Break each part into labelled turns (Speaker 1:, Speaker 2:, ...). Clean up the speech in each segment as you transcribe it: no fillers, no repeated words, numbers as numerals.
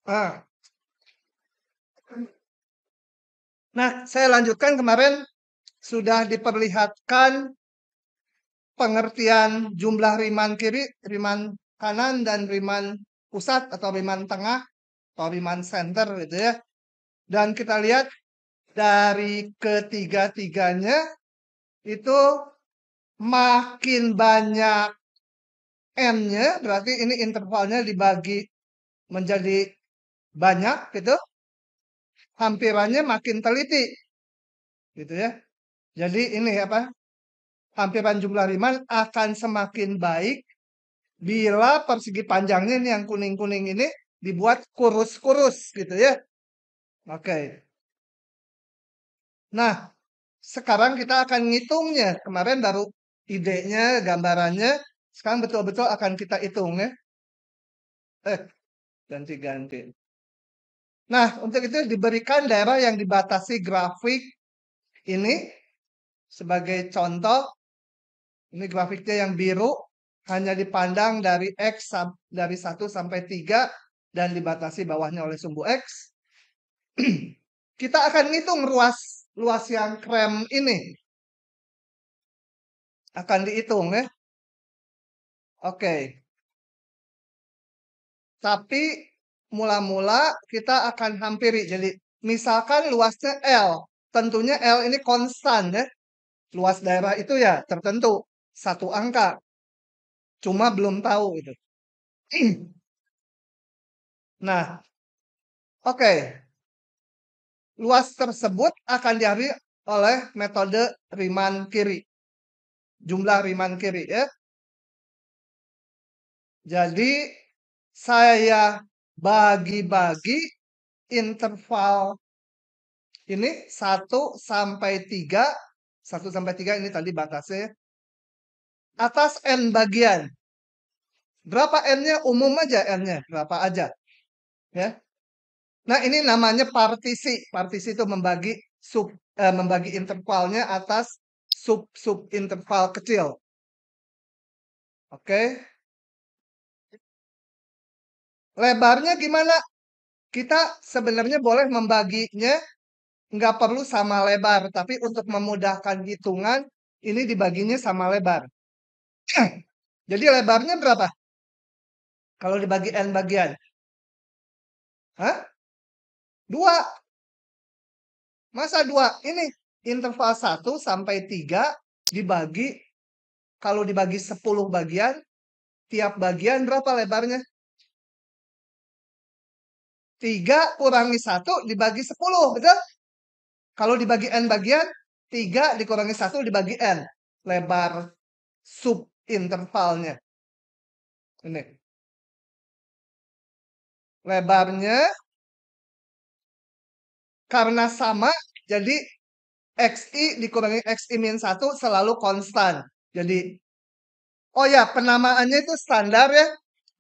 Speaker 1: Ah. Nah, saya lanjutkan kemarin sudah diperlihatkan pengertian jumlah Riemann kiri, Riemann kanan, dan Riemann pusat atau Riemann tengah atau Riemann center gitu ya. Dan kita lihat dari ketiga-tiganya itu makin banyak n-nya, berarti ini intervalnya dibagi menjadi banyak gitu, hampirannya makin teliti gitu ya. Jadi ini apa? Hampiran jumlah Riemann akan semakin baik bila persegi panjangnya ini yang kuning-kuning ini dibuat kurus-kurus gitu ya. Oke. Nah, sekarang kita akan ngitungnya. Kemarin baru idenya, gambarannya. Sekarang betul-betul akan kita hitung ya. Ganti-ganti. Nah, untuk itu diberikan daerah yang dibatasi grafik ini sebagai contoh. Ini grafiknya yang biru hanya dipandang dari X dari 1 sampai 3 dan dibatasi bawahnya oleh sumbu X. Kita akan ngitung luas yang krem ini. Akan dihitung ya. Oke. Tapi mula-mula kita akan hampiri. Jadi misalkan luasnya L. Tentunya L ini konstan ya. Luas daerah itu ya tertentu. Satu angka. Cuma belum tahu itu. Nah, oke. Luas tersebut akan diambil oleh metode Riemann kiri. Jumlah Riemann kiri ya. Jadi saya bagi-bagi interval ini 1 sampai 3. 1 sampai 3 ini tadi batasnya. Atas N bagian. Berapa N-nya? Umum aja N-nya. Berapa aja. Ya. Nah, ini namanya partisi. Partisi itu membagi intervalnya atas sub interval kecil. Oke. Lebarnya gimana? Kita sebenarnya boleh membaginya nggak perlu sama lebar, tapi untuk memudahkan hitungan ini dibaginya sama lebar. Jadi lebarnya berapa? Kalau dibagi n bagian? Hah? 2. Masa 2? Ini interval 1 sampai 3 dibagi, kalau dibagi 10 bagian, tiap bagian berapa lebarnya? 3 kurangi 1 dibagi 10, betul? Kalau dibagi n bagian, 3 dikurangi 1 dibagi n. Lebar sub intervalnya. Ini. Lebarnya karena sama, jadi XI dikurangi XI min 1 selalu konstan. Jadi, oh ya, penamaannya itu standar ya.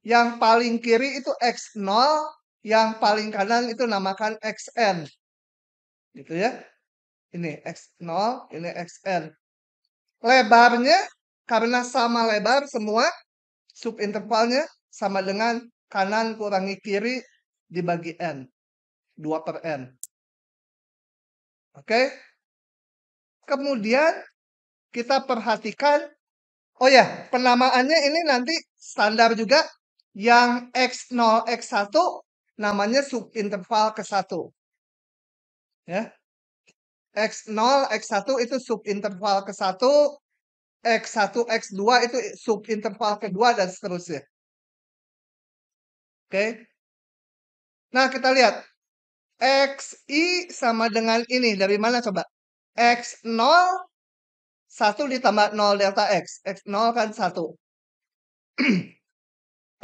Speaker 1: Yang paling kiri itu X0, yang paling kanan itu namakan XN. Gitu ya. Ini X0, ini XN. Lebarnya karena sama lebar semua, subintervalnya sama dengan kanan kurangi kiri dibagi N. 2 per N. Oke. Kemudian kita perhatikan, oh ya, penamaannya ini nanti standar juga. Yang X0, X1 namanya subinterval ke-1. Ya. X0, X1 itu subinterval ke-1, X1, X2 itu subinterval kedua dan seterusnya. Oke. Nah, kita lihat. XI sama dengan ini. Dari mana coba? X0, 1 ditambah 0 delta X. X0 kan 1.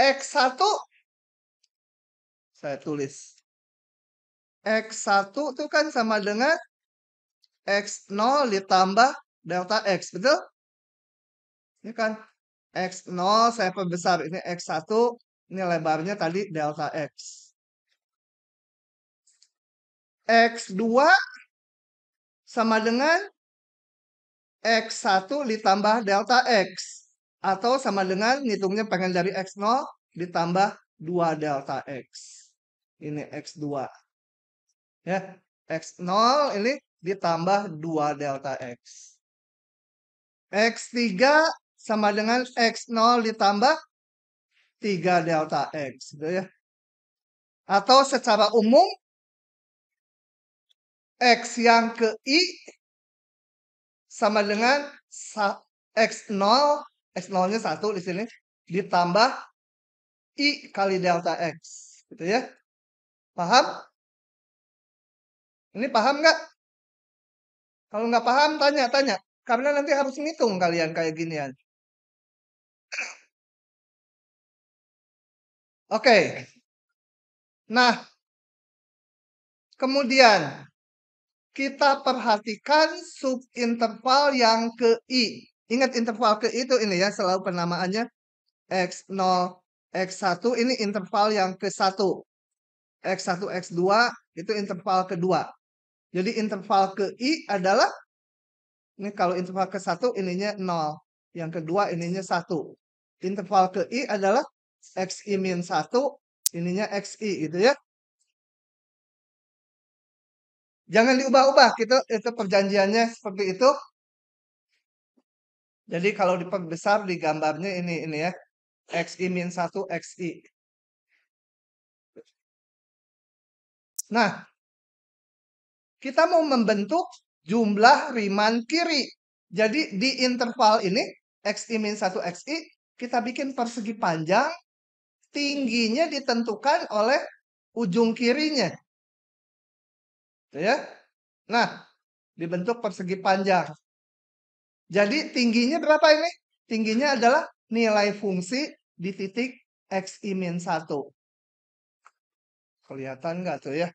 Speaker 1: X1, saya tulis. X1 itu kan sama dengan X0 ditambah delta X. Betul? Ini kan X0 saya perbesar. Ini X1. Ini lebarnya tadi delta X. X2 sama dengan X1 ditambah delta X. Atau sama dengan ngitungnya pengen dari X0 ditambah 2 delta X. Ini X2. Ya, X0 ini ditambah 2 delta X. X3 sama dengan X0 ditambah 3 delta X. Gitu ya. Atau secara umum, X yang ke I sama dengan X0, X0-nya 1 di sini, ditambah I kali delta X. Gitu ya. Paham? Ini paham nggak? Kalau nggak paham, tanya-tanya. Karena nanti harus ngitung kalian kayak ginian. Oke. Nah, kemudian kita perhatikan subinterval yang ke I. Ingat interval ke I itu ini ya, selalu penamaannya X0, X1 ini interval yang ke-1. X1, X2 itu interval kedua. Jadi interval ke I adalah, ini kalau interval ke-1 ininya 0. Yang kedua ininya 1. Interval ke I adalah XI-1, ininya XI gitu ya. Jangan diubah-ubah, itu perjanjiannya seperti itu. Jadi kalau diperbesar di gambarnya ini ya. XI-1 XI. Nah, kita mau membentuk jumlah Riemann kiri. Jadi di interval ini XI-1 XI kita bikin persegi panjang, tingginya ditentukan oleh ujung kirinya. Ya. Nah, dibentuk persegi panjang. Jadi tingginya berapa ini? Tingginya adalah nilai fungsi di titik X-1. Kelihatan nggak tuh ya?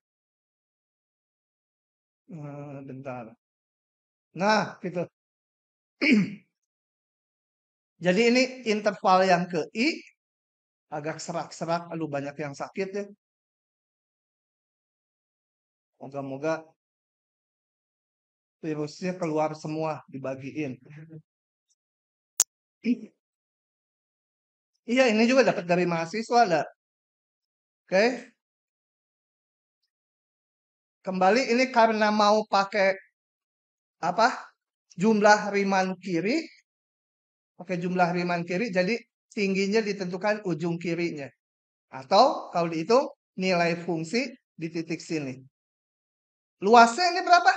Speaker 1: Bentar. Nah, gitu. Jadi ini interval yang ke I. Agak serak-serak. Aduh, banyak yang sakit ya. Moga-moga virusnya keluar semua, dibagiin. Iya, ini juga dapat dari mahasiswa ada. Oke. Kembali ini karena mau pakai apa? Jumlah Riemann kiri. Pakai jumlah Riemann kiri, jadi tingginya ditentukan ujung kirinya. Atau kalau dihitung nilai fungsi di titik sini. Luasnya ini berapa?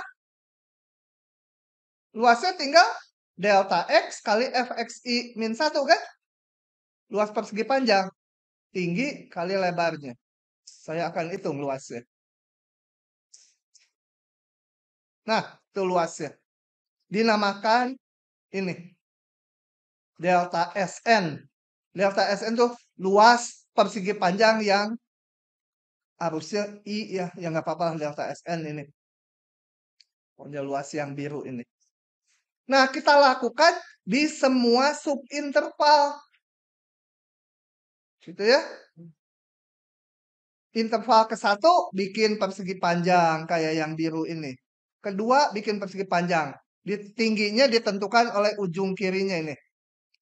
Speaker 1: Luasnya tinggal delta X kali Fxi min 1 kan? Luas persegi panjang. Tinggi kali lebarnya. Saya akan hitung luasnya. Nah, itu luasnya. Dinamakan ini. Delta Sn. Delta Sn itu luas persegi panjang yang harusnya I ya. Ya nggak apa-apa delta Sn ini. Pokoknya luas yang biru ini. Nah, kita lakukan di semua subinterval. Gitu ya. Interval ke-1 bikin persegi panjang kayak yang biru ini. Kedua bikin persegi panjang. Tingginya ditentukan oleh ujung kirinya ini.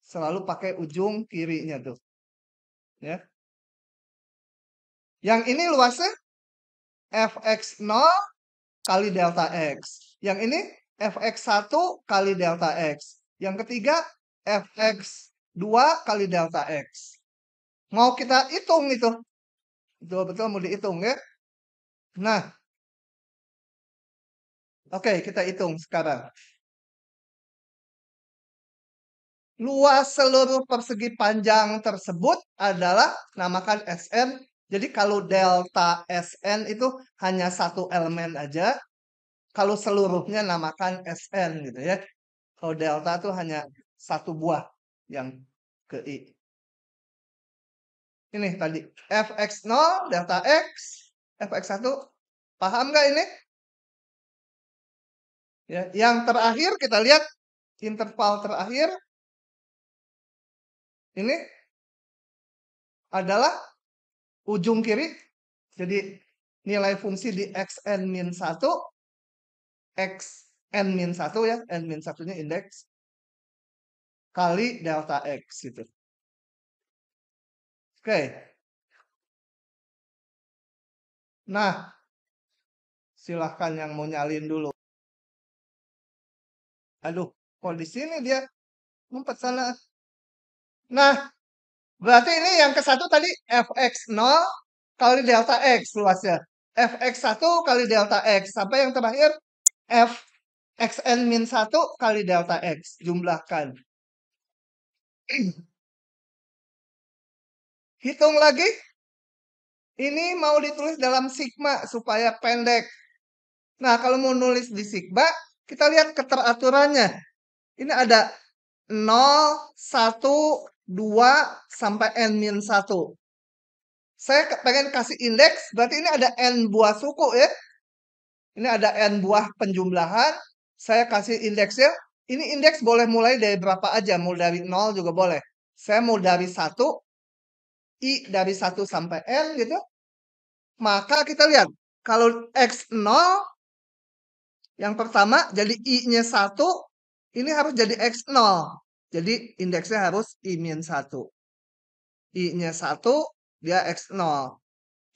Speaker 1: Selalu pakai ujung kirinya tuh. Ya. Yang ini luasnya Fx0 kali delta X. Yang ini Fx1 kali delta X. Yang ketiga Fx2 kali delta X. Mau kita hitung itu. Betul-betul mau dihitung ya. Nah, oke, kita hitung sekarang. Luas seluruh persegi panjang tersebut adalah namakan Sn. Jadi kalau delta Sn itu hanya satu elemen aja. Kalau seluruhnya namakan Sn gitu ya. Kalau delta itu hanya satu buah yang ke I. Ini tadi Fx0 delta X, Fx1. Paham nggak ini? Ya, yang terakhir kita lihat interval terakhir ini adalah ujung kiri. Jadi nilai fungsi di xn-1, xn-1 ya, n-1-nya indeks kali delta x gitu. Oke. Nah, silahkan yang mau nyalin dulu. Aduh, kok di sini dia ngumpet sana. Nah, berarti ini yang ke satu tadi fx0 kali delta x luasnya. Fx1 kali delta x. Sampai yang terakhir fxn min 1 kali delta x. Jumlahkan. Hitung lagi. Ini mau ditulis dalam sigma supaya pendek. Nah, kalau mau nulis di sigma, kita lihat keteraturannya. Ini ada 0, 1, 2, sampai n-1. Saya pengen kasih indeks, berarti ini ada n buah suku ya. Ini ada n buah penjumlahan. Saya kasih indeksnya. Ini indeks boleh mulai dari berapa aja. Mau dari 0 juga boleh. Saya mau dari 1. I dari 1 sampai n gitu. Maka kita lihat. Kalau x0 yang pertama jadi I-nya 1. Ini harus jadi x0. Jadi indeksnya harus I-1. I-nya 1 dia x0.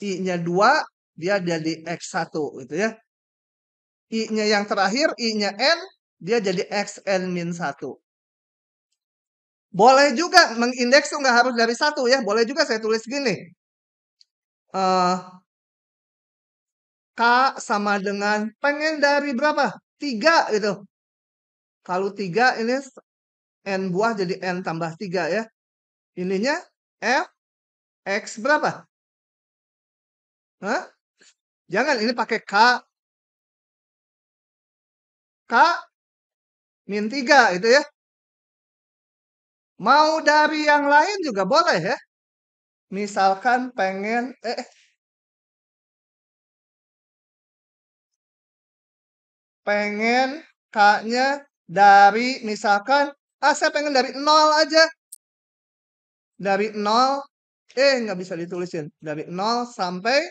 Speaker 1: I-nya 2 dia jadi x1 gitu ya. I-nya yang terakhir, I-nya n, dia jadi xn-1. Boleh juga mengindeks itu nggak harus dari 1 ya. Boleh juga saya tulis gini. K sama dengan pengen dari berapa? 3 gitu. Kalau 3 ini n buah jadi n tambah 3 ya. Ininya f x berapa? Hah? Jangan ini pakai K min 3 itu ya. Mau dari yang lain juga boleh ya. Misalkan pengen K-nya dari misalkan saya pengen dari 0 aja. Dari 0 nggak bisa ditulisin. Dari 0 sampai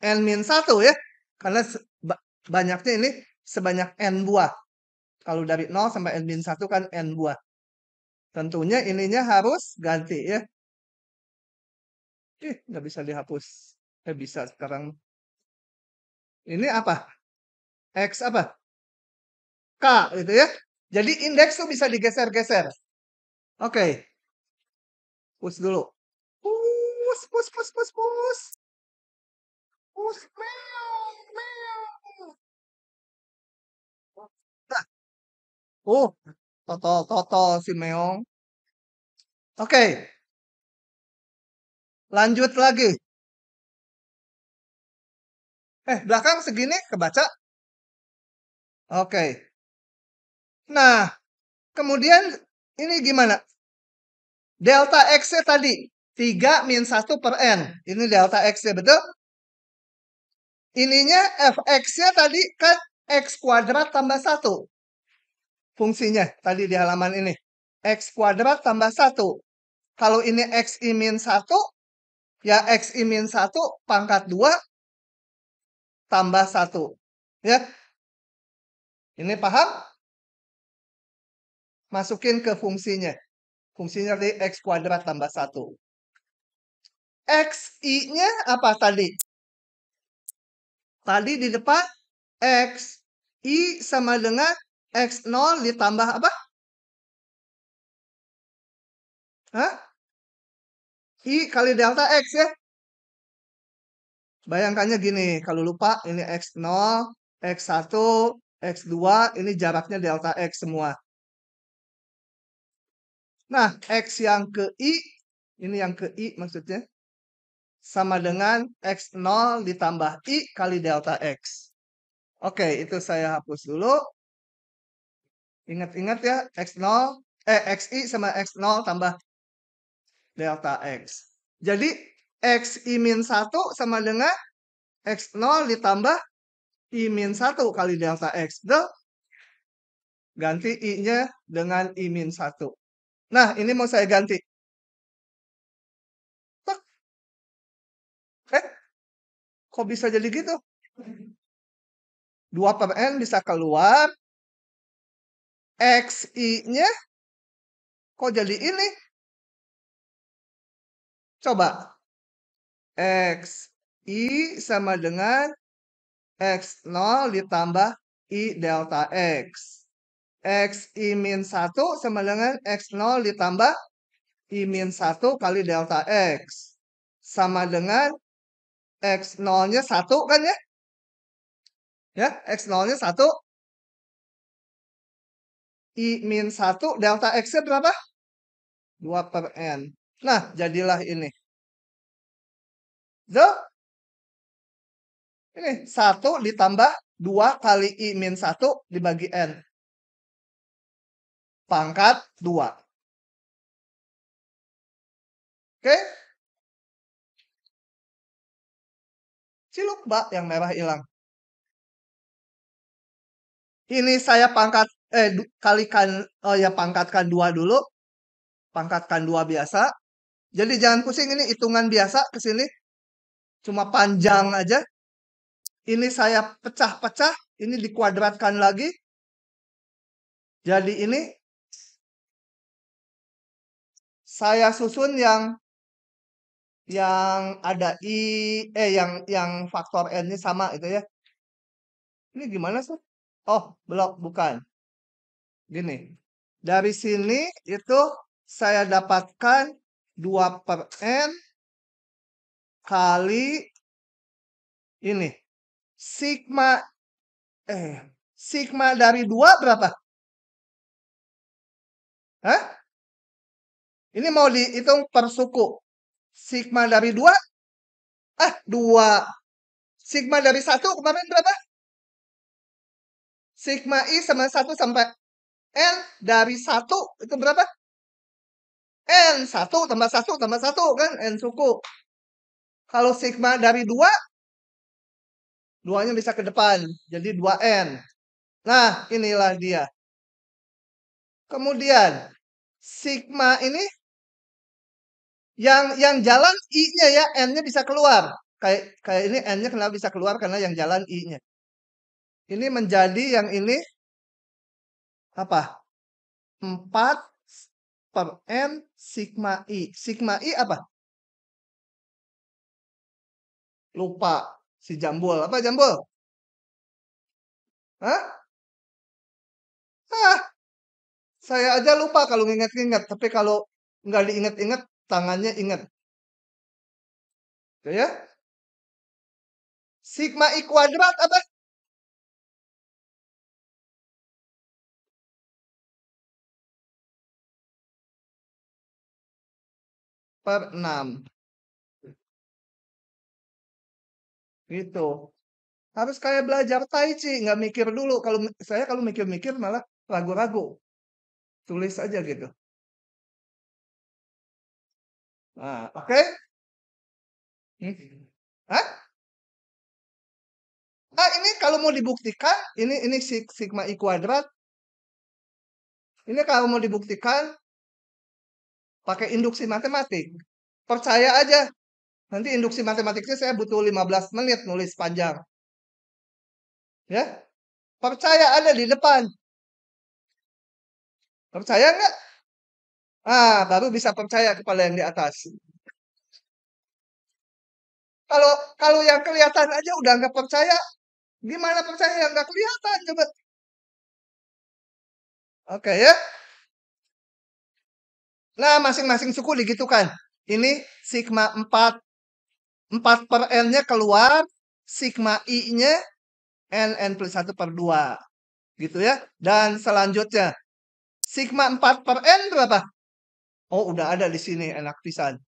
Speaker 1: n-1 ya. Karena banyaknya ini sebanyak n buah. Kalau dari 0 sampai n-1 kan n buah. Tentunya ininya harus ganti ya. Nggak bisa dihapus. Bisa sekarang. Ini apa? X apa? K gitu ya. Jadi indeks tuh bisa digeser-geser. Oke. Push dulu. Push, push, push, push, push. Push, meow, meow. Nah. Totol si meong. Oke. Lanjut lagi. Belakang segini kebaca? Oke. Nah, kemudian ini gimana? Delta X-nya tadi 3 min 1 per N. Ini delta X-nya, betul? Ininya Fx-nya tadi kan X kuadrat tambah 1. Fungsinya tadi di halaman ini. X kuadrat tambah 1. Kalau ini X I min 1, ya X I min 1 pangkat 2 tambah 1. Ya. Ini paham? Masukin ke fungsinya. Fungsinya tadi X kuadrat tambah 1. XI-nya apa tadi? Tadi di depan X. I sama dengan X0 ditambah apa? Hah? I kali delta X ya. Bayangkannya gini, kalau lupa ini X0, X1, X2, ini jaraknya delta X semua. Nah, X yang ke I, ini yang ke I maksudnya, sama dengan X0 ditambah I kali delta X. Oke, itu saya hapus dulu. Ingat-ingat ya, XI sama X0 tambah delta X. Jadi, Xi min 1 sama dengan X0 ditambah I min 1 kali delta X. Betul? Ganti I-nya dengan I min 1. Nah, ini mau saya ganti. Kok bisa jadi gitu? 2 per N bisa keluar. XI-nya kok jadi ini? Coba. X I sama dengan X0 ditambah I delta X. X I min 1 sama dengan X0 ditambah I min 1 kali delta X. Sama dengan X0-nya 1 kan ya? Ya, X0-nya 1. I min 1 delta X-nya berapa? 2 per N. Nah, jadilah ini. So, ini 1 ditambah 2 kali I min 1 dibagi N. Pangkat 2. Oke? Ciluk, Mbak, yang merah hilang. Ini saya kalikan, oh ya pangkatkan 2 dulu. Pangkatkan 2 biasa. Jadi jangan pusing, ini hitungan biasa ke sini. Cuma panjang aja. Ini saya pecah-pecah, ini dikuadratkan lagi. Jadi ini saya susun yang ada yang faktor N-nya sama itu ya. Ini gimana sih? Oh, bukan. Gini. Dari sini itu saya dapatkan 2 per N kali ini. Sigma dari 2 berapa? Hah? Ini mau dihitung per suku. Sigma dari 2? 2. Sigma dari 1 kemarin berapa? Sigma I sama 1 sampai N dari 1 itu berapa? N. 1 tambah 1 tambah 1 kan? N suku. Kalau sigma dari 2, 2-nya bisa ke depan. Jadi 2N. Nah, inilah dia. Kemudian, sigma ini yang jalan I-nya ya, N-nya bisa keluar. Kayak ini N-nya kenapa bisa keluar? Karena yang jalan I-nya. Ini menjadi yang ini apa? 4 per N sigma I. Sigma I apa? Lupa. Si Jambul. Apa Jambul? Hah? Saya aja lupa kalau nginget-nginget. Tapi kalau nggak diinget-inget, tangannya inget. Ya? Sigma I kuadrat apa? Per 6. Gitu. Harus kayak belajar Tai Chi, nggak mikir dulu. Kalau mikir-mikir malah ragu-ragu. Tulis aja gitu. Nah, oke? Hah? Ini kalau mau dibuktikan, ini sigma I kuadrat. Ini kalau mau dibuktikan, pakai induksi matematik. Percaya aja. Nanti induksi matematiknya saya butuh 15 menit nulis panjang. Ya? Percaya ada di depan. Percaya nggak? Baru bisa percaya kepada yang di atas. Kalau yang kelihatan aja udah nggak percaya, gimana percaya yang nggak kelihatan coba? Oke ya. Nah, masing-masing suku digitukan. Ini sigma 4 per N-nya keluar, sigma I-nya N plus 1 per 2. Gitu ya. Dan selanjutnya, sigma 4 per N berapa? Oh, udah ada di sini, enak pisan.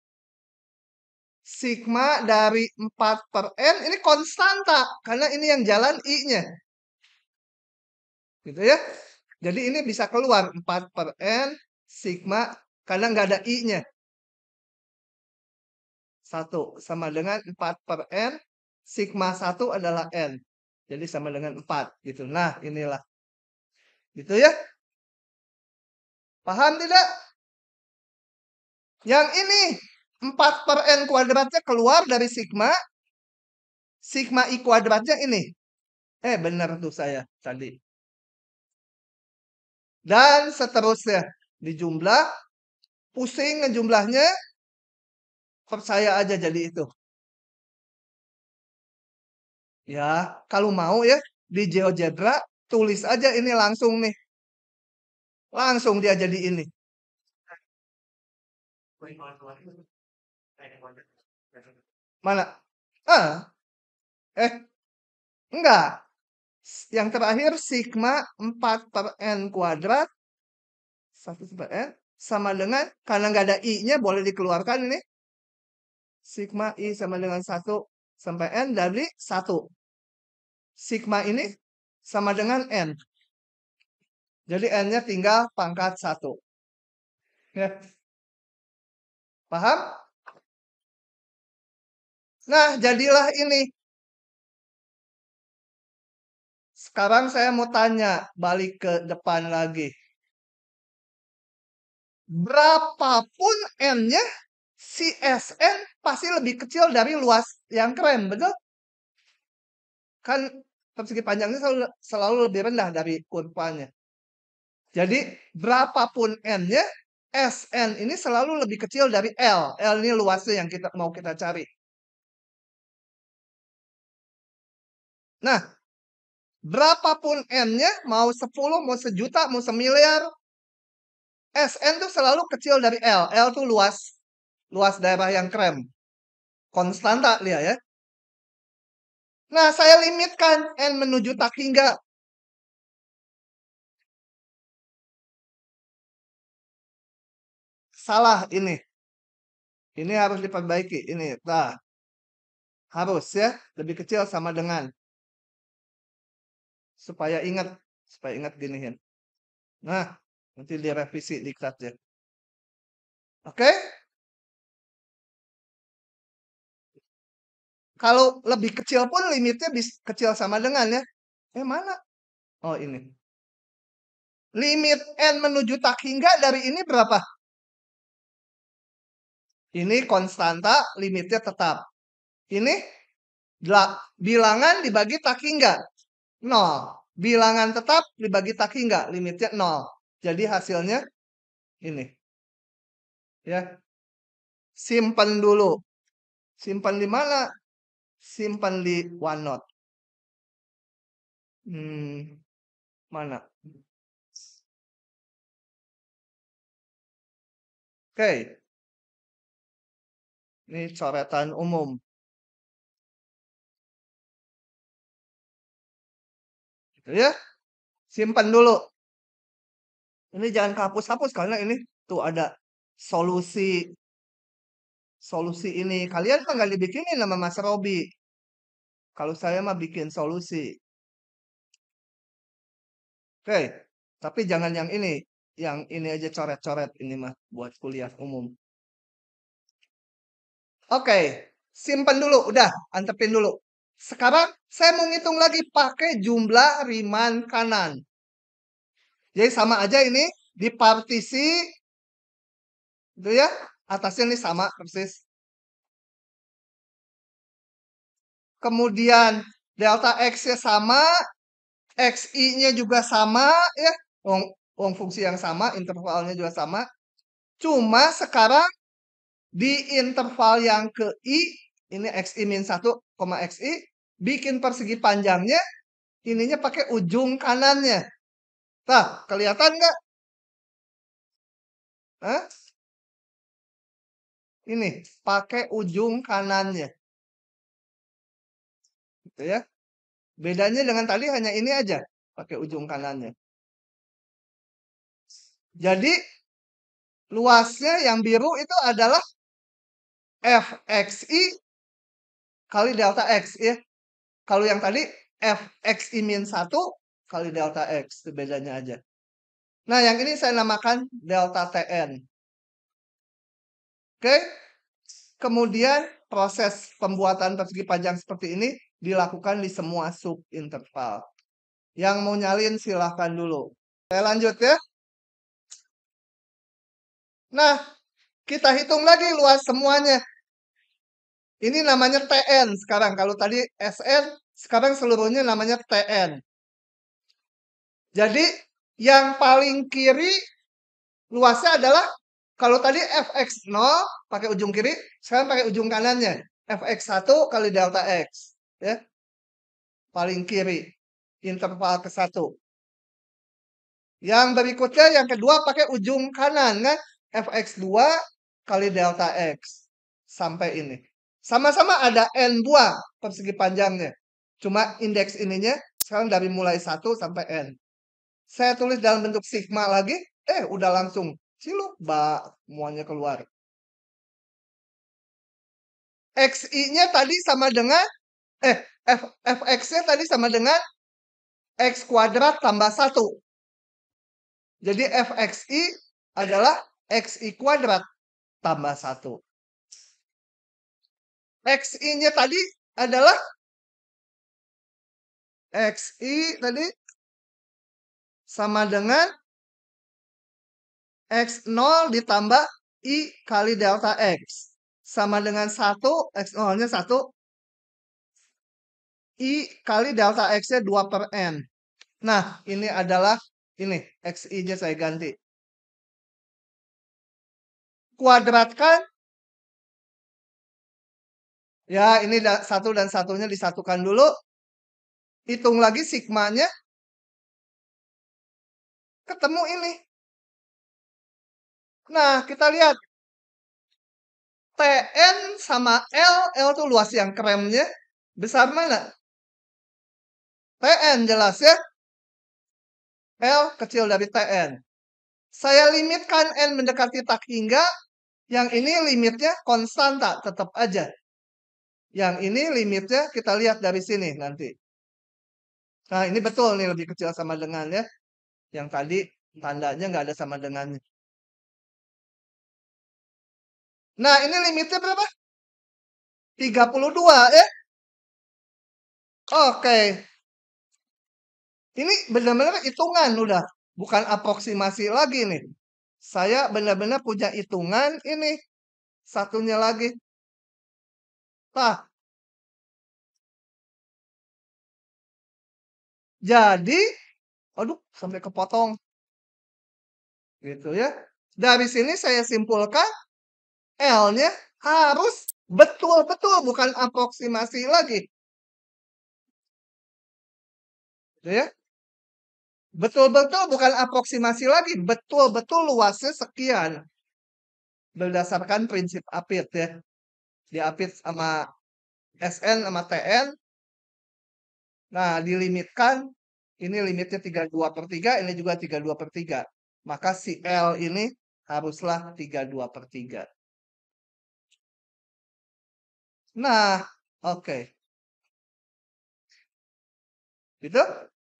Speaker 1: Sigma dari 4 per N ini konstanta, karena ini yang jalan I-nya. Gitu ya. Jadi ini bisa keluar 4 per N, sigma, karena nggak ada I-nya. 1 sama dengan 4 per N, sigma 1 adalah N. Jadi sama dengan 4 gitu. Nah, inilah. Gitu ya. Paham tidak? Yang ini 4 per N kuadratnya keluar dari sigma. Sigma I kuadratnya ini. Benar tuh saya tadi. Dan seterusnya. Dijumlah. Pusing ngejumlahnya. Percaya aja jadi itu. Ya, kalau mau ya di GeoGebra tulis aja ini langsung nih. Langsung dia jadi ini. Mana? Ah, enggak. Yang terakhir sigma 4 per N kuadrat 1 per N sama dengan, karena nggak ada I-nya boleh dikeluarkan ini. Sigma I sama dengan 1 sampai N dari 1. Sigma ini sama dengan N. Jadi N-nya tinggal pangkat 1. Ya. Paham? Nah, jadilah ini. Sekarang saya mau tanya, balik ke depan lagi. Berapapun N-nya, si Sn pasti lebih kecil dari luas yang krem, betul? Kan persegi panjangnya selalu lebih rendah dari kurvanya. Jadi, berapapun N-nya, Sn ini selalu lebih kecil dari L. L ini luasnya yang mau kita cari. Nah, berapapun N-nya, mau 10, mau sejuta, mau semiliar, Sn itu selalu kecil dari L. L itu luas daerah yang krem. Konstanta lihat ya. Nah, saya limitkan N menuju tak hingga. Salah ini. Ini harus diperbaiki. Ini, nah, harus ya, lebih kecil sama dengan. Supaya ingat giniin. Nah, nanti direvisi diklat ya. Oke? Kalau lebih kecil pun limitnya bisa kecil sama dengan ya. Mana? Oh, ini. Limit N menuju tak hingga dari ini berapa? Ini konstanta, limitnya tetap. Ini bilangan dibagi tak hingga. 0. Bilangan tetap dibagi tak hingga, limitnya 0. Jadi hasilnya ini. Ya. Simpan dulu. Simpan di mana? Simpan di OneNote. Mana? Oke. Ini coretan umum. Gitu ya. Simpan dulu. Ini jangan hapus-hapus karena ini tuh ada solusi ini. Kalian mah nggak dibikinin sama Mas Robi. Kalau saya mah bikin solusi. Oke. Tapi jangan yang ini. Yang ini aja coret-coret ini mah buat kuliah umum. Oke. Simpan dulu. Udah. Antepin dulu. Sekarang saya mau ngitung lagi pakai jumlah riman kanan. Jadi sama aja ini di partisi itu ya. Atasnya ini sama persis. Kemudian delta X-nya sama, XI-nya juga sama ya. Wong fungsi yang sama, intervalnya juga sama. Cuma sekarang di interval yang ke I, ini XI min 1, XI, bikin persegi panjangnya, ininya pakai ujung kanannya. Nah, kelihatan nggak? Hah? Ini, pakai ujung kanannya. Gitu ya. Bedanya dengan tadi hanya ini aja, pakai ujung kanannya. Jadi, luasnya yang biru itu adalah Fxi kali delta X ya. Kalau yang tadi Fxi min 1 kali delta X. Itu bedanya aja. Nah, yang ini saya namakan delta Tn. Oke. Kemudian proses pembuatan persegi panjang seperti ini dilakukan di semua subinterval. Yang mau nyalin silahkan dulu. Saya lanjut ya. Nah, kita hitung lagi luas semuanya. Ini namanya Tn sekarang. Kalau tadi Sn, sekarang seluruhnya namanya Tn. Jadi, yang paling kiri luasnya adalah kalau tadi Fx0 pakai ujung kiri, sekarang pakai ujung kanannya. Fx1 kali delta X. Ya. paling kiri. Interval ke-1. Yang berikutnya, yang kedua pakai ujung kanan kan. Fx2 kali delta X. Sampai ini. Sama-sama ada N buah persegi panjangnya. Cuma indeks ininya sekarang dari mulai 1 sampai N. Saya tulis dalam bentuk sigma lagi. Udah langsung. Ciluk, semuanya keluar. XI-nya tadi sama dengan Fx-nya tadi sama dengan X kuadrat tambah 1. Jadi Fxi adalah Xi kuadrat tambah 1. Xi-nya tadi adalah Xi tadi sama dengan X0 ditambah I kali delta X. Sama dengan 1, X0-nya 1. I kali delta X-nya 2 per N. Nah, ini adalah, ini, Xi-nya saya ganti. Kuadratkan. Ya, ini 1 dan 1-nya disatukan dulu. Hitung lagi sigmanya. Ketemu ini. Nah, kita lihat. Tn sama L itu luas yang kremnya. Besar mana? Tn jelas ya. L kecil dari Tn. Saya limitkan N mendekati tak hingga. Yang ini limitnya konstanta, tetap aja. Yang ini limitnya kita lihat dari sini nanti. Nah, ini betul nih lebih kecil sama dengannya. Yang tadi tandanya nggak ada sama dengannya. Nah, ini limitnya berapa? 32 ya. Oke. Ini benar-benar hitungan udah. Bukan aproksimasi lagi nih. Saya benar-benar punya hitungan ini. Satunya lagi. Nah. Jadi. Aduh, sampai kepotong. Gitu ya. Dari sini saya simpulkan. L-nya harus betul-betul bukan aproksimasi lagi. Gitu ya. Betul-betul bukan aproksimasi lagi. Betul-betul luasnya sekian. Berdasarkan prinsip Apit ya. Di Apit sama SN sama TN. Nah, dilimitkan. Ini limitnya 32/3. Ini juga 32/3. Maka si L ini haruslah 32/3. Nah, oke. Gitu.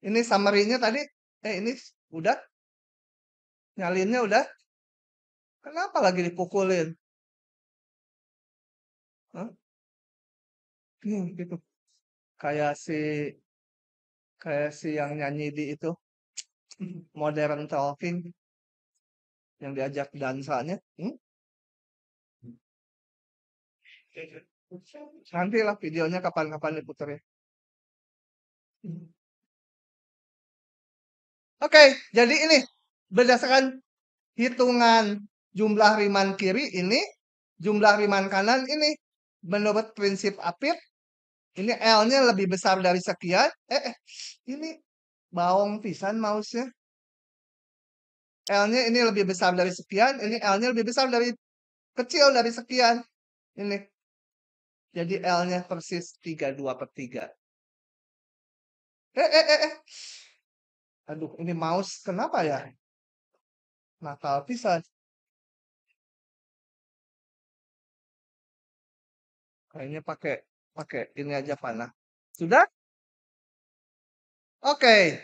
Speaker 1: Ini summary-nya tadi. Ini udah. Nyalinnya udah. Kenapa lagi dipukulin? Hah? Gitu. Kayak si yang nyanyi di itu. Modern Talking. Yang diajak dansanya. Nantilah videonya kapan-kapan diputer ya. Oke, jadi ini berdasarkan hitungan jumlah riman kiri ini, jumlah riman kanan ini, menurut prinsip Apit, ini L-nya lebih besar dari sekian. Ini bawang pisan mouse-nya. L-nya ini lebih besar dari sekian, ini L-nya lebih besar dari kecil dari sekian. Ini. Jadi L-nya persis 32/3. Aduh, ini mouse kenapa ya? Nakal pisan. Kayaknya pakai ini aja panah. Sudah? Oke.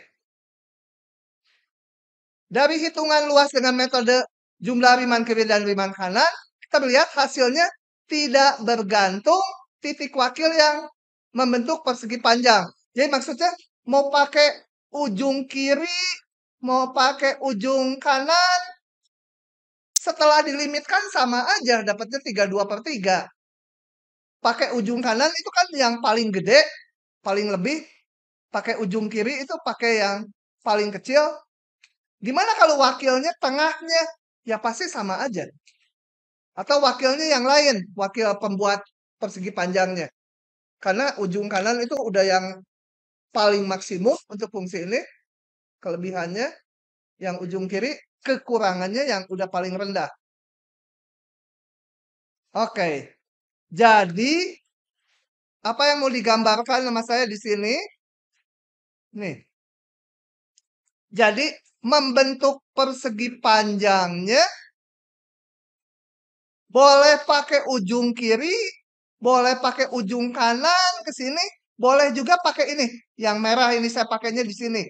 Speaker 1: Dari hitungan luas dengan metode jumlah riman kiri dan riman kanan, kita lihat hasilnya tidak bergantung titik wakil yang membentuk persegi panjang. Jadi maksudnya mau pakai ujung kiri, mau pakai ujung kanan, setelah dilimitkan sama aja, dapatnya 32/3. Pakai ujung kanan itu kan yang paling gede, paling lebih. Pakai ujung kiri itu pakai yang paling kecil. Gimana kalau wakilnya tengahnya? Ya pasti sama aja. Atau wakilnya yang lain, wakil pembuat persegi panjangnya. Karena ujung kanan itu udah yang paling maksimum untuk fungsi ini, kelebihannya yang ujung kiri, kekurangannya yang udah paling rendah. Oke. Jadi apa yang mau digambarkan sama saya di sini? Nih. Jadi membentuk persegi panjangnya boleh pakai ujung kiri, boleh pakai ujung kanan ke sini, boleh juga pakai ini. Yang merah ini saya pakainya di sini.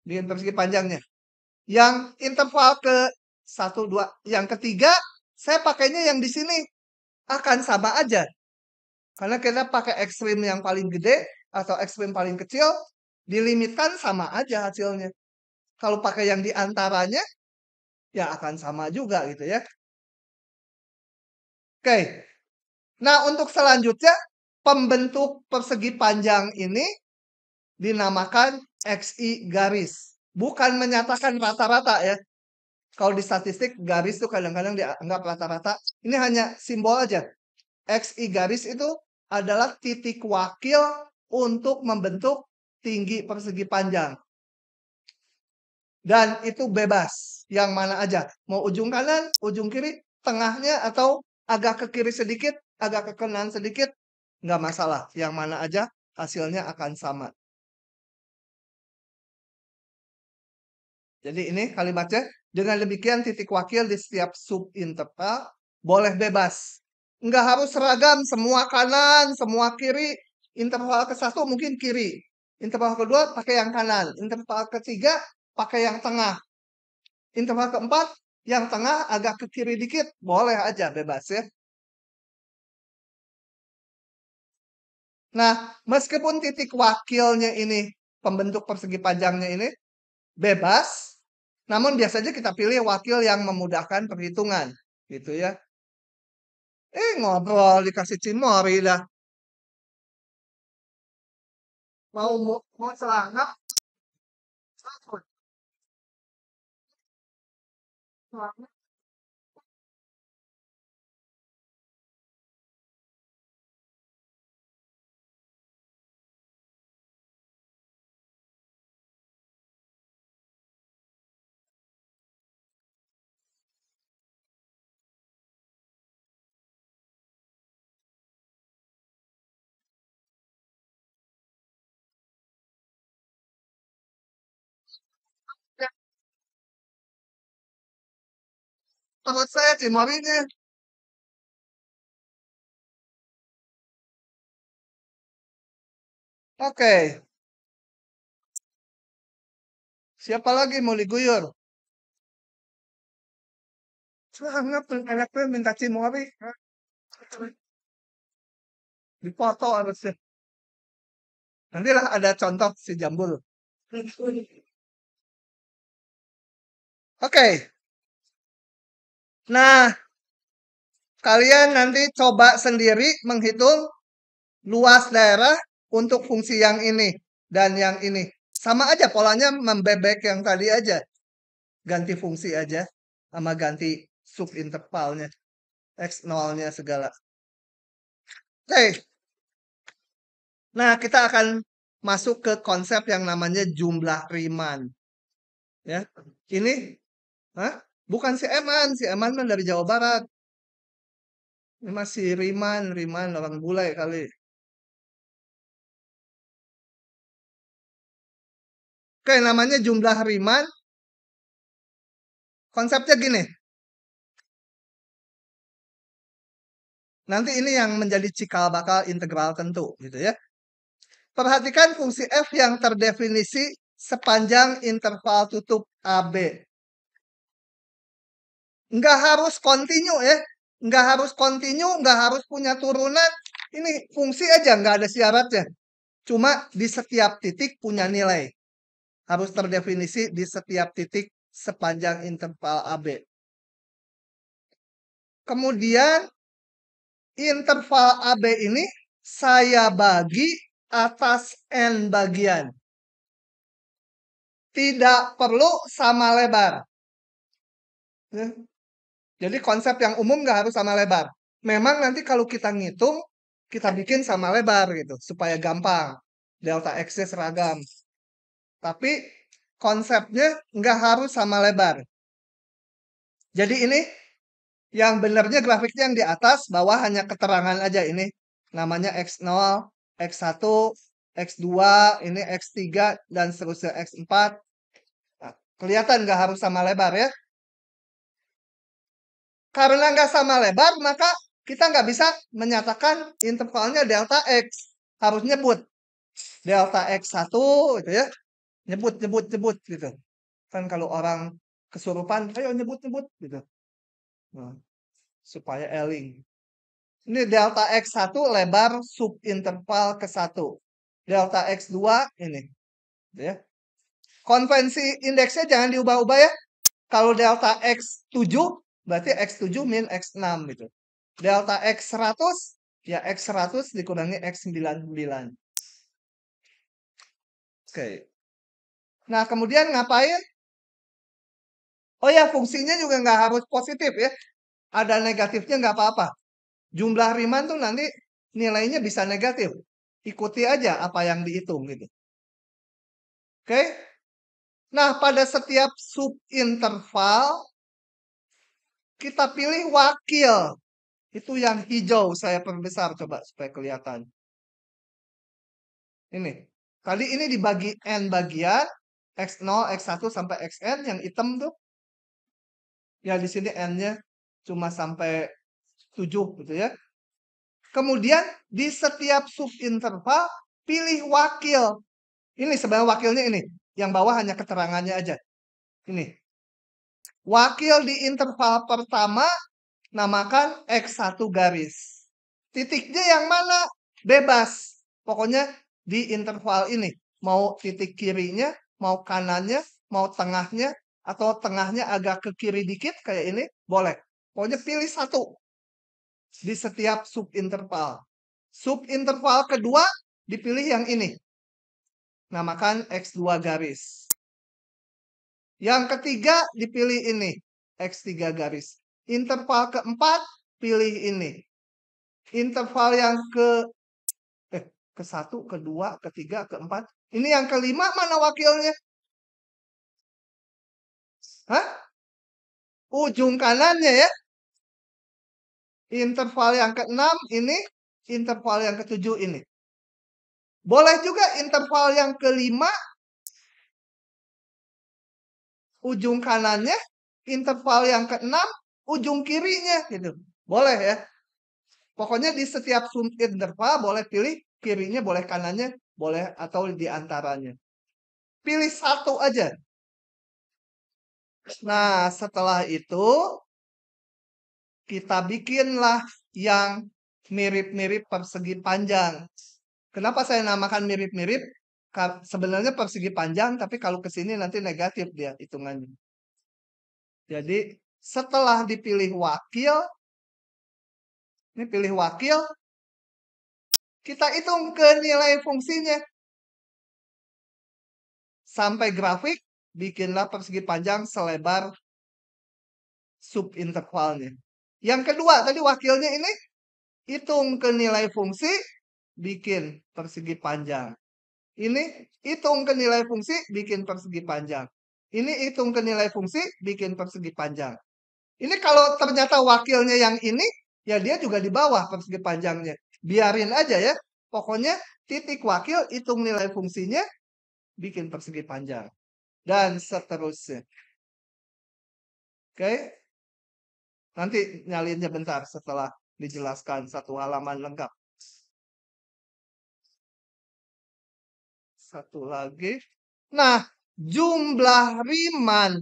Speaker 1: Di persegi panjangnya. Yang interval ke 1, 2, yang ketiga saya pakainya yang di sini. Akan sama aja. Karena kita pakai ekstrim yang paling gede atau ekstrim paling kecil, dilimitkan sama aja hasilnya. Kalau pakai yang di antaranya, ya akan sama juga gitu ya. Oke. Nah, untuk selanjutnya, pembentuk persegi panjang ini dinamakan XI garis. Bukan menyatakan rata-rata ya. Kalau di statistik, garis itu kadang-kadang dianggap rata-rata. Ini hanya simbol aja. XI garis itu adalah titik wakil untuk membentuk tinggi persegi panjang. Dan itu bebas. Yang mana aja. Mau ujung kanan, ujung kiri, tengahnya, atau agak ke kiri sedikit, agak ke kanan sedikit. Nggak masalah. Yang mana aja hasilnya akan sama. Jadi ini kalimatnya. Dengan demikian titik wakil di setiap subinterval boleh bebas. Nggak harus seragam. Semua kanan, semua kiri. Interval ke-1 mungkin kiri. Interval kedua pakai yang kanan. Interval ketiga pakai yang tengah. Interval keempat, yang tengah agak ke kiri dikit. Boleh aja, bebas ya. Nah, meskipun titik wakilnya ini, pembentuk persegi panjangnya ini, bebas. Namun biasanya kita pilih wakil yang memudahkan perhitungan. Gitu ya. Ngobrol dikasih cimori dah. Mau celana? Menurut saya cimorinya. Oke. Siapa lagi mau diguyur? Sangat anaknya minta cimori. Dipoto harusnya. Nantilah ada contoh si Jambul. Oke. Nah, kalian nanti coba sendiri menghitung luas daerah untuk fungsi yang ini dan yang ini. Sama aja polanya membebek yang tadi aja. Ganti fungsi aja sama ganti subintervalnya. X0-nya segala. Oke. Nah, kita akan masuk ke konsep yang namanya jumlah Riemann. Ya. Ini bukan si Eman, si Eman kan dari Jawa Barat. Ini masih Riemann orang bule kali. Oke, namanya jumlah Riemann. Konsepnya gini. Nanti ini yang menjadi cikal bakal integral tentu, gitu ya. Perhatikan fungsi f yang terdefinisi sepanjang interval tutup AB. Nggak harus kontinu ya. Nggak harus kontinu, nggak harus punya turunan. Ini fungsi aja, nggak ada syaratnya. Cuma di setiap titik punya nilai. Harus terdefinisi di setiap titik sepanjang interval AB. Kemudian interval AB ini saya bagi atas N bagian. Tidak perlu sama lebar. Jadi konsep yang umum nggak harus sama lebar. Memang nanti kalau kita ngitung, kita bikin sama lebar gitu, supaya gampang. delta X-nya seragam. Tapi konsepnya nggak harus sama lebar. Jadi ini yang benernya grafiknya yang di atas, bawah hanya keterangan aja ini. Namanya X0, X1, X2, ini X3, dan seterusnya X4. Nah, kelihatan nggak harus sama lebar ya. Karena nggak sama lebar, maka kita nggak bisa menyatakan intervalnya delta X. Harus nyebut. Delta X1 gitu ya. Nyebut gitu. Kan kalau orang kesurupan, ayo nyebut gitu. Nah, supaya eling. Ini delta X1 lebar subinterval ke 1. Delta X2 ini. Ya. Konvensi indeksnya jangan diubah-ubah ya. Kalau delta X7 berarti X7 min X6 gitu. Delta X100 ya X100 dikurangi X99. Oke. Nah, kemudian ngapain? Oh ya, fungsinya juga nggak harus positif ya. Ada negatifnya nggak apa-apa. Jumlah Riemann tuh nanti nilainya bisa negatif. Ikuti aja apa yang dihitung gitu. Oke? Nah, pada setiap subinterval kita pilih wakil. Itu yang hijau saya perbesar coba supaya kelihatan. Ini. Tadi ini dibagi n bagian X0, X1 sampai Xn yang hitam tuh. Ya di sini n-nya cuma sampai 7 gitu ya. Kemudian di setiap subinterval pilih wakil. Ini sebenarnya wakilnya ini. Yang bawah hanya keterangannya aja. Ini. Wakil di interval pertama namakan X1 garis. Titiknya yang mana? Bebas. Pokoknya di interval ini. Mau titik kirinya, mau kanannya, mau tengahnya, atau tengahnya agak ke kiri dikit kayak ini, boleh. Pokoknya pilih satu di setiap subinterval. Subinterval kedua dipilih yang ini. Namakan X2 garis. Yang ketiga dipilih ini. X3 garis. Interval keempat pilih ini. Interval yang ke 1, kedua, ketiga, keempat. Ini yang kelima mana wakilnya? Hah? Ujung kanannya ya. Interval yang ke-6 ini, interval yang ke-7 ini. Boleh juga interval yang kelima ujung kanannya, interval yang ke-6 ujung kirinya gitu. Boleh ya. Pokoknya di setiap subinterval boleh pilih kirinya, boleh kanannya, boleh atau di antaranya. Pilih satu aja. Nah, setelah itu kita bikinlah yang mirip-mirip persegi panjang. Kenapa saya namakan mirip-mirip? Sebenarnya persegi panjang, tapi kalau ke sini nanti negatif dia hitungannya. Jadi setelah dipilih wakil, ini pilih wakil, kita hitung ke nilai fungsinya. Sampai grafik, bikinlah persegi panjang selebar subintervalnya. Yang kedua, tadi wakilnya ini, hitung ke nilai fungsi, bikin persegi panjang. Ini hitung ke nilai fungsi, bikin persegi panjang. Ini hitung ke nilai fungsi, bikin persegi panjang. Ini kalau ternyata wakilnya yang ini, ya dia juga di bawah persegi panjangnya. Biarin aja ya. Pokoknya titik wakil, hitung nilai fungsinya, bikin persegi panjang. Dan seterusnya. Oke. Nanti nyalinnya bentar setelah dijelaskan satu halaman lengkap. Satu lagi. Nah, jumlah Riemann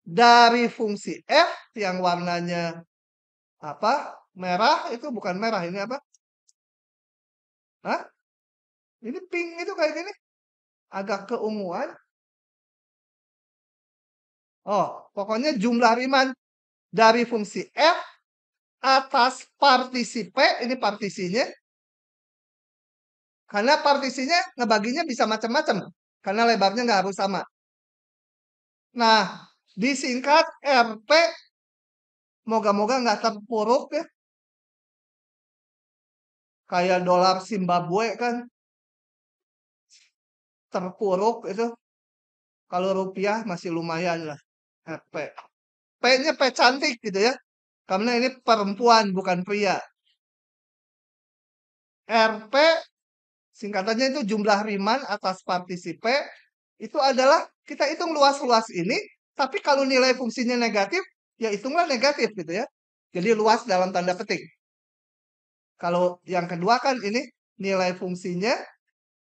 Speaker 1: dari fungsi f yang warnanya apa? Merah itu bukan merah, ini apa? Hah? Ini pink itu kayak gini. Agak keunguan. Oh, pokoknya jumlah Riemann dari fungsi f atas partisi P, ini partisinya. Karena partisinya ngebaginya bisa macam-macam. Karena lebarnya nggak harus sama. Nah, disingkat RP. Moga-moga nggak terpuruk ya. Kayak dolar Zimbabwe kan. terpuruk itu. Kalau rupiah masih lumayan lah. P. P-nya P cantik gitu ya. Karena ini perempuan bukan pria. RP singkatannya itu jumlah Riemann atas partisipe. Itu adalah kita hitung luas-luas ini. Tapi kalau nilai fungsinya negatif, ya hitunglah negatif gitu ya. Jadi luas dalam tanda petik. Kalau yang kedua kan ini nilai fungsinya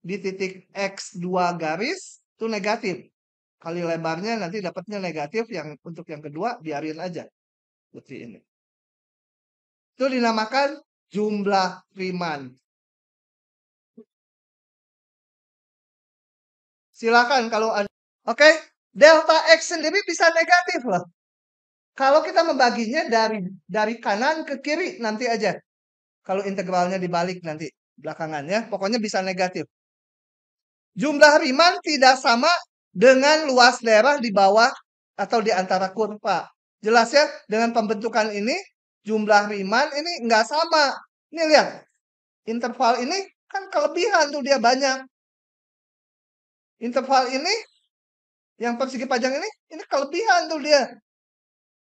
Speaker 1: di titik X2 garis itu negatif. Kali lebarnya nanti dapatnya negatif, yang untuk yang kedua biarin aja. Seperti ini. Itu dinamakan jumlah Riemann. Silakan kalau ada. Oke, delta X sendiri bisa negatif loh. Kalau kita membaginya dari kanan ke kiri nanti aja. Kalau integralnya dibalik nanti belakangan ya, pokoknya bisa negatif. Jumlah Riemann tidak sama dengan luas daerah di bawah atau di antara kurva. Jelas ya, dengan pembentukan ini jumlah Riemann ini nggak sama. Ini lihat, interval ini kan kelebihan tuh dia banyak. Interval ini, yang persegi panjang ini kelebihan tuh dia.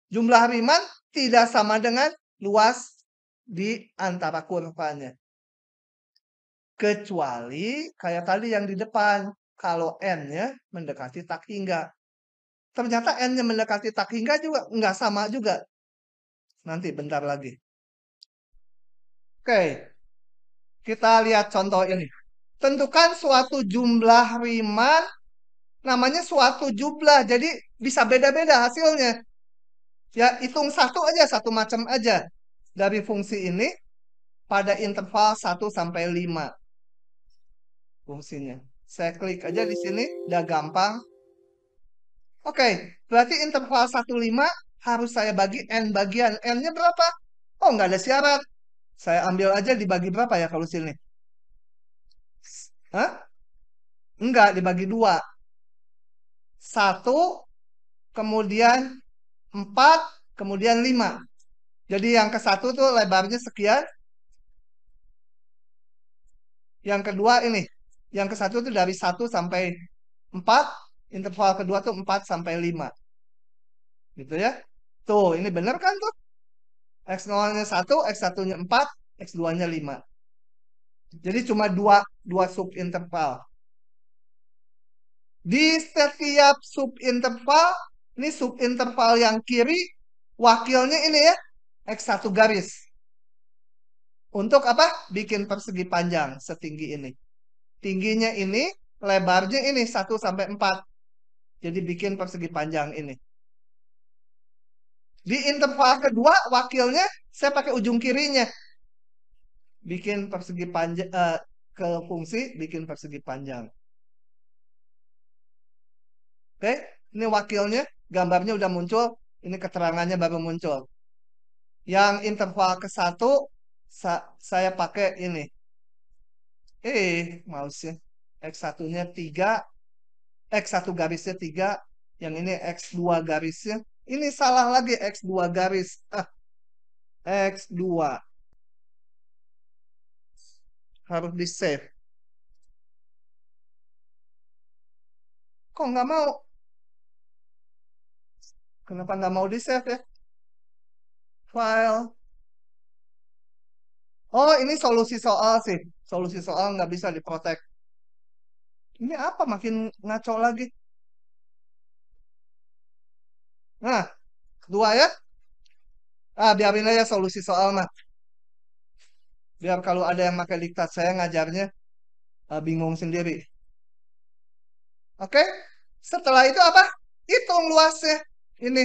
Speaker 1: Jumlah Riemann tidak sama dengan luas di antara kurvanya. Kecuali kayak tadi yang di depan, kalau N-nya mendekati tak hingga. Ternyata N-nya mendekati tak hingga juga nggak sama juga. Nanti bentar lagi. Oke, kita lihat contoh ini. Tentukan suatu jumlah Riemann, namanya suatu jumlah, jadi bisa beda-beda hasilnya. Ya, hitung satu aja, satu macam aja. Dari fungsi ini pada interval 1 sampai 5. Fungsinya. Saya klik aja di sini, udah gampang. Oke, berarti interval 1,5 harus saya bagi N bagian. N-nya berapa? Oh, nggak ada syarat. Saya ambil aja dibagi berapa ya kalau sini? Hah? Enggak, dibagi 2. 1, kemudian 4, kemudian 5. Jadi yang ke satu tuh lebarnya sekian. Yang kedua ini. Yang ke satu tuh dari 1 sampai 4. Interval kedua tuh 4 sampai 5. Gitu ya. Tuh, ini bener kan tuh? X0-nya 1, X1-nya 4, X2-nya 5. Jadi cuma dua subinterval. Di setiap subinterval, ini subinterval yang kiri, wakilnya ini ya, X1 garis. Untuk apa? Bikin persegi panjang setinggi ini. Tingginya ini, lebarnya ini 1 sampai 4. Jadi bikin persegi panjang ini. Di interval kedua, wakilnya saya pakai ujung kirinya. Bikin persegi panjang, ke fungsi, bikin persegi panjang. Oke, ini wakilnya, gambarnya udah muncul, ini keterangannya baru muncul. Yang interval ke 1, saya pakai ini. Mouse-nya. X1-nya 3, X1 garisnya 3, yang ini X2 garisnya. Ini salah lagi, X2 garis. X2. Harus di-save. Kok nggak mau? Kenapa nggak mau di-save ya? File. Oh, ini solusi soal sih. Solusi soal nggak bisa diprotek. Ini apa? Makin ngaco lagi. Nah, kedua ya. Biarin aja solusi soal mah. Biar kalau ada yang pakai diktat saya ngajarnya bingung sendiri. Oke? Setelah itu apa? Hitung luasnya. Ini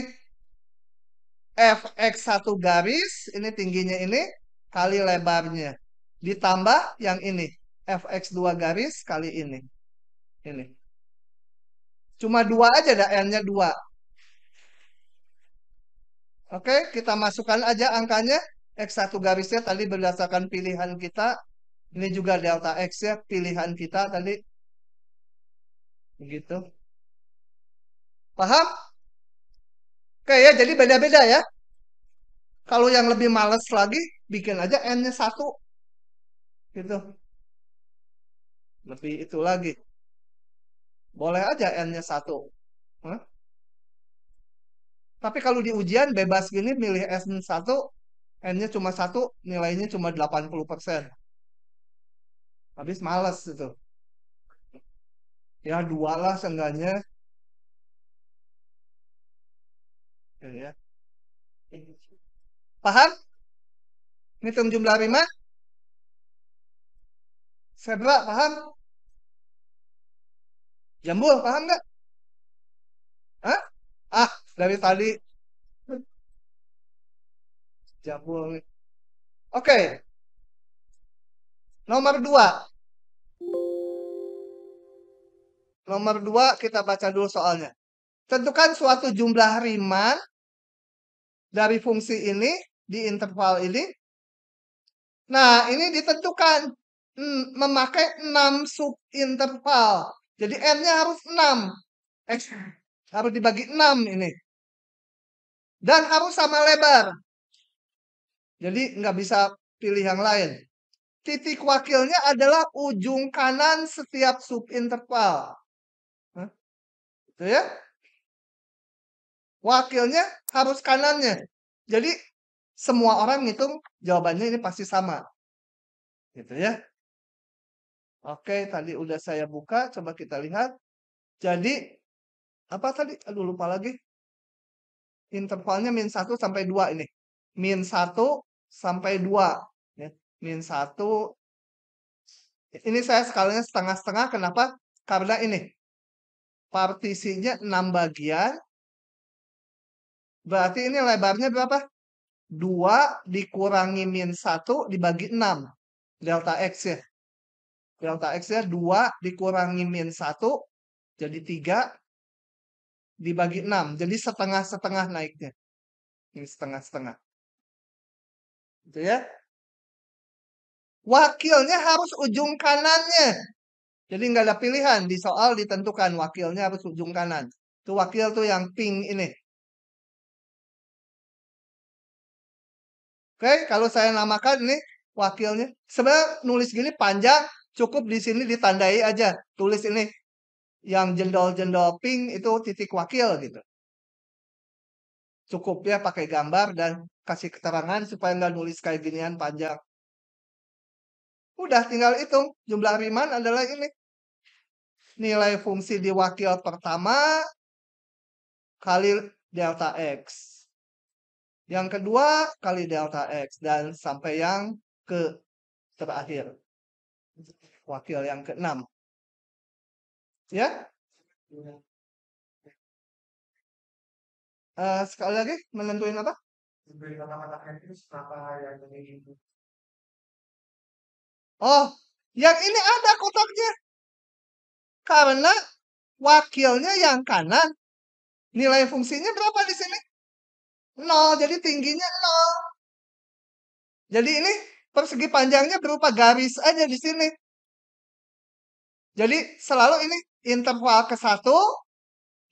Speaker 1: fx1 garis, ini tingginya ini, kali lebarnya. Ditambah yang ini, fx2 garis kali ini. Ini. Cuma 2 aja, dah n-nya 2. Oke, kita masukkan aja angkanya. X1 garisnya tadi berdasarkan pilihan kita. Ini juga delta X ya, pilihan kita tadi. Begitu. Paham? Oke ya, jadi beda-beda ya. Kalau yang lebih males lagi, bikin aja N-nya 1. Gitu. Lebih itu lagi. Boleh aja N-nya 1. Hah? Tapi kalau di ujian bebas gini milih N1, N-nya cuma 1, nilainya cuma 80%. Habis males itu. Ya 2 lah seenggaknya. Ya. Paham? Ngitung jumlah rima? Febra, paham? Jambul, paham nggak? Hah? Ah, dari tadi jambul. Oke, nomor 2. Nomor 2 kita baca dulu soalnya. Tentukan suatu jumlah Riemann dari fungsi ini di interval ini. Nah, ini ditentukan memakai 6 subinterval. Jadi N-nya harus 6. X harus dibagi 6 ini. Dan harus sama lebar. Jadi nggak bisa pilih yang lain. Titik wakilnya adalah ujung kanan setiap subinterval. Gitu ya. Wakilnya harus kanannya. Jadi semua orang ngitung jawabannya ini pasti sama. Gitu ya. Oke, tadi udah saya buka, coba kita lihat. Jadi apa tadi? Aduh lupa lagi. Intervalnya min 1 sampai 2 ini. Min 1 sampai 2. Ya. Min 1. Ini saya skalanya setengah-setengah. Kenapa? Karena ini. Partisinya 6 bagian. Berarti ini lebarnya berapa? 2 dikurangi min 1 dibagi 6. Delta X ya. Delta X-nya 2 dikurangi min 1. Jadi 3 dibagi 6. Jadi setengah-setengah naiknya. Ini setengah-setengah. Gitu ya. Wakilnya harus ujung kanannya. Jadi nggak ada pilihan. Di soal ditentukan wakilnya harus ujung kanan. Itu wakil tuh yang pink ini. Oke, kalau saya namakan ini wakilnya. Sebenarnya nulis gini panjang, cukup di sini ditandai aja. Tulis ini yang jendol-jendol pink itu titik wakil gitu. Cukup ya pakai gambar dan kasih keterangan supaya nggak nulis kayak ginian panjang. Udah tinggal hitung. Jumlah Riemann adalah ini. Nilai fungsi di wakil pertama kali delta X. Yang kedua kali delta X. Dan sampai yang ke terakhir. Wakil yang ke-6. Ya. Sekali lagi menentuin apa? Oh, yang ini ada kotaknya. Karena wakilnya yang kanan. Nilai fungsinya berapa di sini? 0. Jadi tingginya 0. Jadi ini persegi panjangnya berupa garis aja di sini. Jadi selalu ini interval ke-1.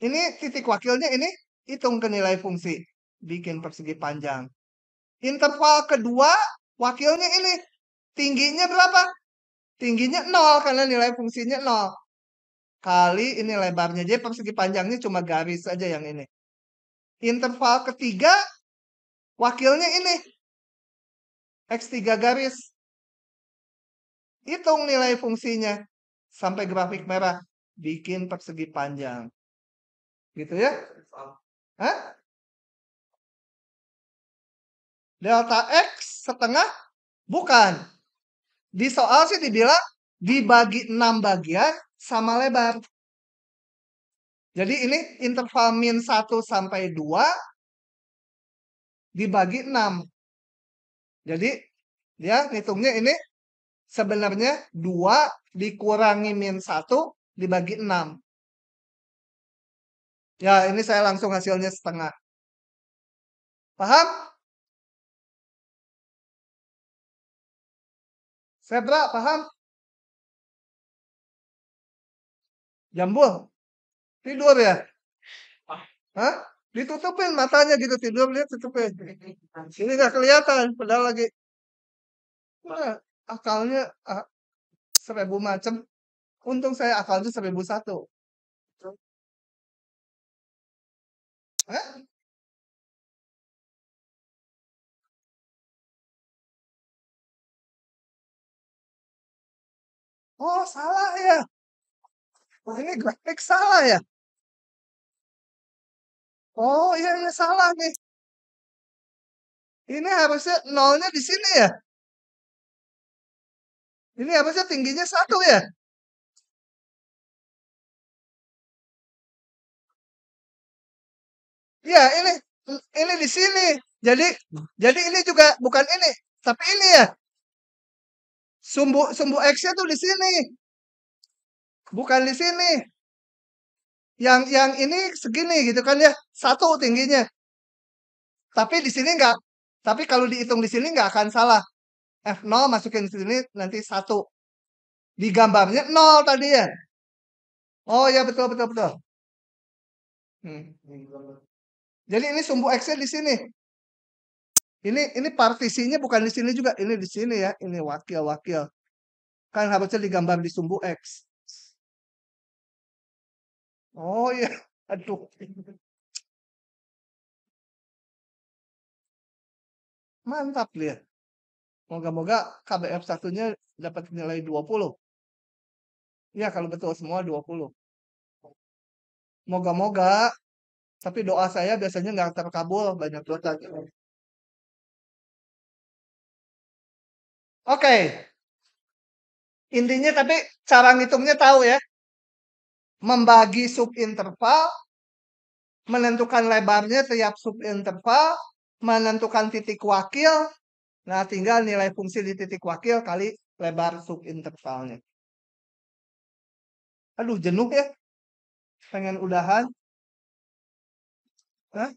Speaker 1: Ini titik wakilnya ini hitung ke nilai fungsi. Bikin persegi panjang. Interval kedua wakilnya ini. Tingginya berapa? Tingginya 0 karena nilai fungsinya 0. Kali ini lebarnya. Jadi persegi panjangnya cuma garis aja yang ini. Interval ketiga wakilnya ini. X3 garis. Hitung nilai fungsinya. Sampai grafik merah. Bikin persegi panjang. Gitu ya. Hah? Delta X setengah? Bukan. Di soal sih dibilang dibagi 6 bagian sama lebar. Jadi ini interval min 1 sampai 2 dibagi 6. Jadi dia ngitungnya ini sebenarnya 2 dikurangi min 1 dibagi 6. Ya ini saya langsung hasilnya setengah. Paham? Febra, paham? Jambul? Tidur ya? Hah? Ditutupin matanya gitu tidur, lihat tutupin. Ini nggak kelihatan, padahal lagi akalnya 1000 macam. Untung saya akalnya 1001. Hah? Oh, salah ya. Oh, ini grafik salah ya. Oh, iya, iya salah nih. Ini harusnya nolnya di sini ya. Ini harusnya tingginya 1 ya. Iya, ini di sini. Jadi ini juga bukan ini, tapi ini ya. Sumbu sumbu X-nya tuh di sini, bukan di sini. Yang ini segini gitu kan ya, 1 tingginya. Tapi di sini enggak. Tapi kalau dihitung di sini nggak akan salah. F0 masukin di sini nanti 1. Di gambarnya 0 tadi ya. Oh ya betul betul betul. Hmm. Jadi ini sumbu X-nya di sini. Ini partisinya bukan di sini juga, ini di sini ya. Ini wakil-wakil. Kan harusnya digambar di sumbu X. Oh iya, aduh. Mantap dia. Moga-moga KBF satunya dapat nilai 20. Ya kalau betul semua 20. Moga-moga, tapi doa saya biasanya nggak terkabul, banyak dosa. Oke, intinya tapi cara ngitungnya tahu ya. Membagi subinterval, menentukan lebarnya tiap subinterval, menentukan titik wakil. Nah, tinggal nilai fungsi di titik wakil kali lebar subintervalnya. Aduh, jenuh ya. Pengen udahan. Hah?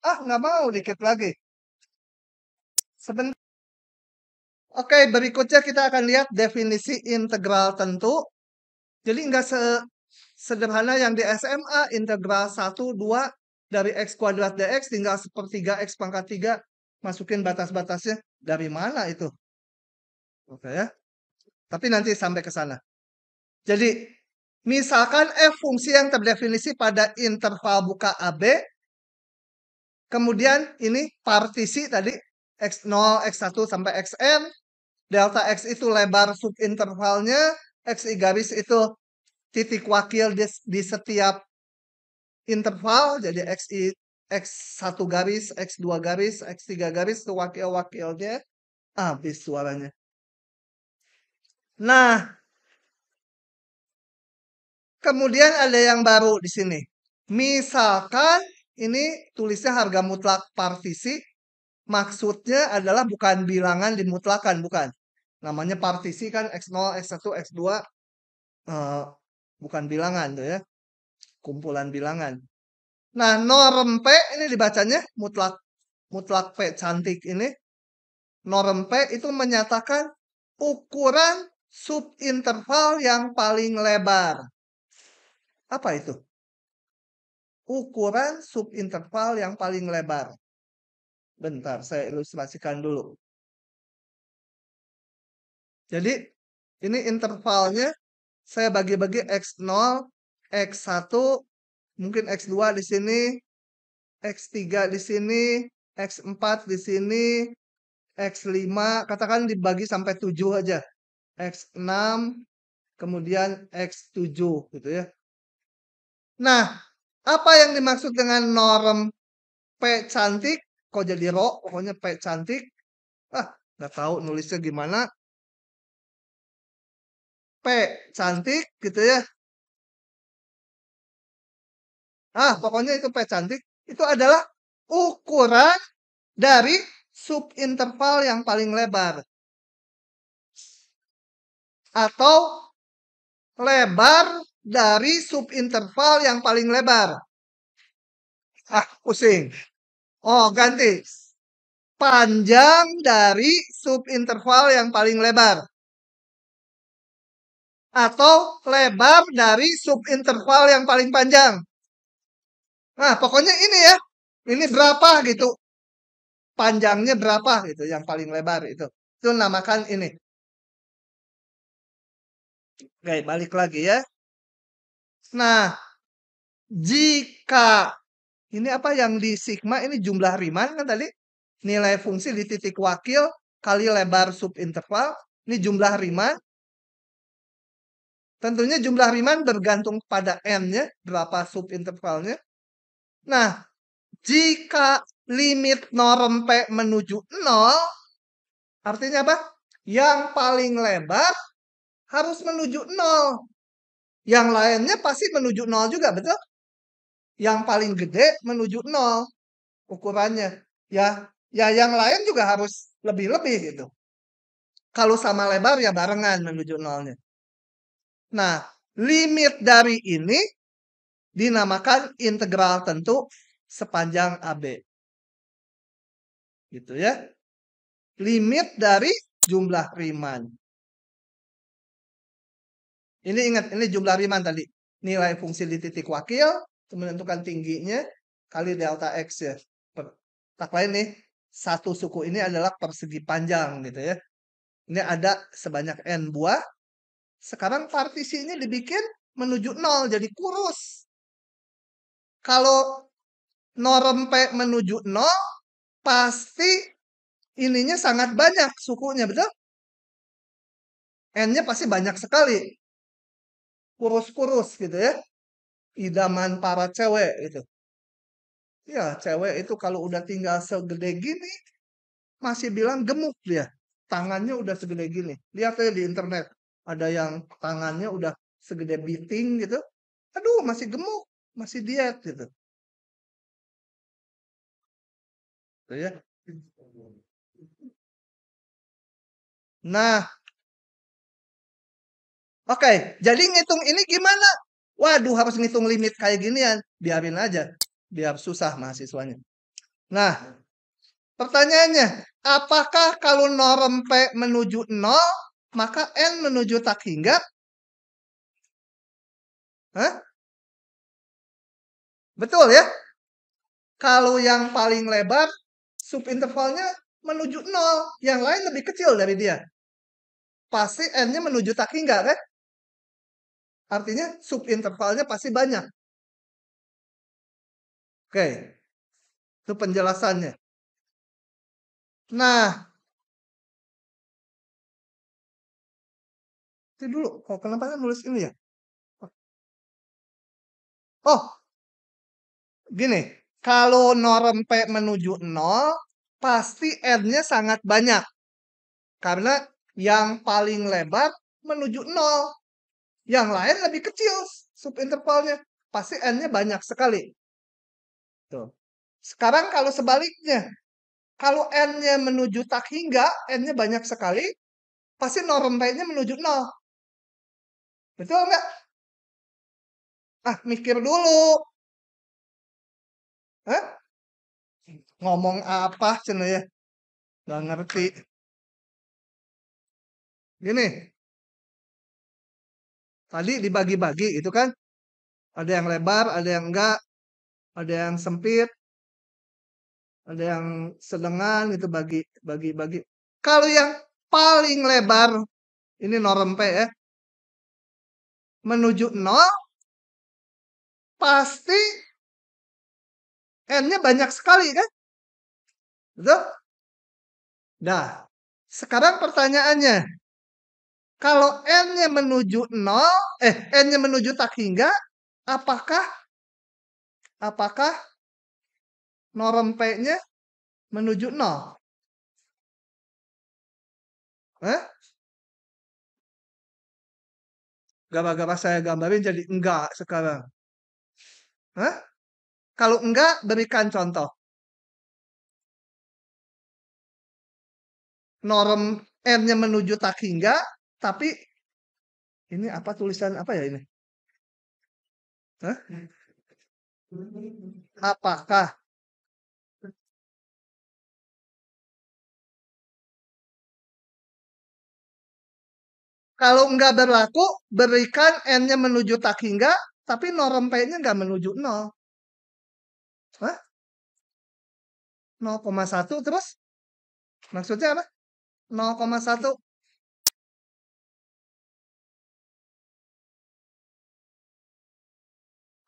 Speaker 1: Ah, nggak mau dikit lagi. Sebentar. Oke, berikutnya kita akan lihat definisi integral tentu. Jadi nggak sederhana yang di SMA, integral 1, 2 dari X kuadrat dx tinggal sepertiga X pangkat 3. Masukin batas-batasnya. Dari mana itu? Oke ya. Tapi nanti sampai ke sana. Jadi, misalkan f fungsi yang terdefinisi pada interval buka AB, kemudian ini partisi tadi, X0, X1 sampai Xn, delta X itu lebar subintervalnya, Xi garis itu titik wakil di setiap interval, jadi X1 garis, X2 garis, X3 garis itu wakil-wakilnya, habis suaranya. Nah, kemudian ada yang baru di sini. Misalkan ini tulisnya harga mutlak partisi, maksudnya adalah bukan bilangan dimutlakan, bukan. Namanya partisi kan X0, X1, X2, bukan bilangan tuh ya, kumpulan bilangan. Nah, norm P ini dibacanya mutlak P cantik ini. Norm P itu menyatakan ukuran subinterval yang paling lebar. Apa itu? Ukuran subinterval yang paling lebar. Bentar, saya ilustrasikan dulu. Jadi, ini intervalnya saya bagi-bagi X0, X1, mungkin X2 di sini, X3 di sini, X4 di sini, X5, katakan dibagi sampai 7 aja. X6, kemudian X7 gitu ya. Nah, apa yang dimaksud dengan norm P cantik? Kok jadi ro? Pokoknya P cantik. Ah, nggak tahu nulisnya gimana. P cantik gitu ya. Ah, pokoknya itu P cantik. Itu adalah ukuran dari subinterval yang paling lebar. Atau lebar dari subinterval yang paling lebar. Ah, pusing. Oh, ganti. Panjang dari subinterval yang paling lebar. Atau lebar dari subinterval yang paling panjang. Nah, pokoknya ini ya. Ini berapa gitu. Panjangnya berapa gitu yang paling lebar itu. Itu namakan ini. Oke, balik lagi ya. Nah, Jika ini apa yang di sigma ini jumlah Riemann kan tadi? Nilai fungsi di titik wakil kali lebar subinterval. Ini jumlah Riemann. Tentunya jumlah Riemann bergantung pada n-nya, berapa subintervalnya. Nah, jika limit norm P menuju 0, artinya apa? Yang paling lebar harus menuju 0. Yang lainnya pasti menuju 0 juga, betul? Yang paling gede menuju 0 ukurannya. Ya, ya yang lain juga harus lebih-lebih gitu. Kalau sama lebar ya barengan menuju 0-nya. Nah, limit dari ini dinamakan integral tentu sepanjang AB. Gitu ya. Limit dari jumlah Riemann. Ini ingat, ini jumlah Riemann tadi. Nilai fungsi di titik wakil, menentukan tingginya, kali delta X ya. Tak lain nih, satu suku ini adalah persegi panjang gitu ya. Ini ada sebanyak N buah. Sekarang partisi ini dibikin menuju 0, jadi kurus. Kalau norm P menuju 0, pasti ininya sangat banyak sukunya, betul? N-nya pasti banyak sekali. Kurus-kurus gitu ya. Idaman para cewek gitu. Ya, cewek itu kalau udah tinggal segede gini, masih bilang gemuk dia. Tangannya udah segede gini. Lihat aja di internet. Ada yang tangannya udah segede biting gitu. Aduh, masih gemuk. Masih diet gitu. Tuh ya. Nah, oke. Jadi ngitung ini gimana? Waduh, harus ngitung limit kayak ginian. Biarin aja. Biar susah mahasiswanya. Nah, pertanyaannya, apakah kalau norm P menuju 0, maka N menuju tak hingga? Hah? Betul ya? Kalau yang paling lebar, subintervalnya menuju 0. Yang lain lebih kecil dari dia. Pasti N-nya menuju tak hingga kan? Artinya subintervalnya pasti banyak. Oke, itu penjelasannya. Nah, itu dulu. Oh, kenapa kan nulis ini ya? Oh, gini. Kalau norm P menuju 0, pasti N-nya sangat banyak. Karena yang paling lebar menuju 0. Yang lain lebih kecil subintervalnya. Pasti N-nya banyak sekali. Tuh. Sekarang kalau sebaliknya. Kalau N-nya menuju tak hingga, N-nya banyak sekali. Pasti norm P-nya menuju 0. Betul nggak? Ah, mikir dulu. Hah? Ngomong apa cina ya? Nggak ngerti. Gini, tadi dibagi-bagi itu kan. Ada yang lebar, ada yang enggak. Ada yang sempit. Ada yang sedengan itu bagi-bagi. Kalau yang paling lebar, ini norm P ya. Menuju 0, pasti N-nya banyak sekali kan? Betul? Nah, sekarang pertanyaannya. Kalau N-nya menuju 0, N-nya menuju tak hingga, apakah norm P-nya menuju 0? Hah? Gabah-gabah saya gambarin jadi enggak sekarang. Hah? Kalau enggak, berikan contoh. Norm N-nya menuju tak hingga, tapi ini apa tulisan apa ya ini? Hah? Apakah kalau enggak berlaku, berikan N-nya menuju tak hingga, tapi norm P-nya enggak menuju 0. Hah? 0,1 terus? Maksudnya apa? 0,1.